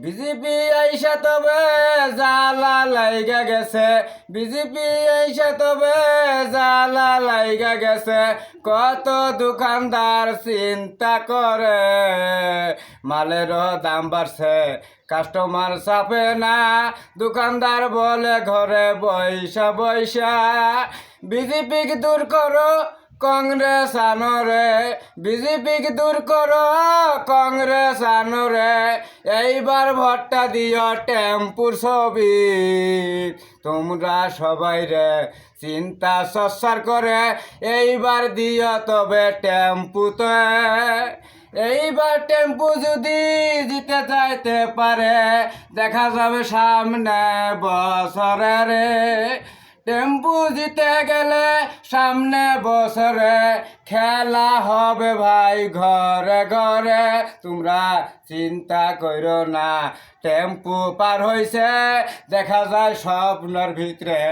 BJP আইসা তবে জালা লাইগা গেছে, বিজেপি আইসা তবে জালা লাইগা গেছে। কত দোকানদার চিন্তা করে, মালেরও দাম বাড়ছে, কাস্টমার চাপে না, দোকানদার বলে ঘরে বৈশা বৈশা। বিজেপিকে দূর করো, কংগ্রেস আনরে, বিজেপিকে দূর করো, কংগ্রেস আনরে। এইবার ভোটটা দিও টেম্পুর ছবি, তোমরা সবাই রে চিন্তা সচ্চার করে এইবার দিও তবে টেম্পুতে। এইবার টেম্পু যদি জিতে যাইতে পারে, দেখা যাবে সামনে বছরে রে। টেম্পু জিতে গেলে সামনে বছরে খেলা হবে ভাই ঘরে ঘরে। তোমরা চিন্তা করো না, টেম্পু পার হইছে, দেখা যায় স্বপ্নের ভিতরে।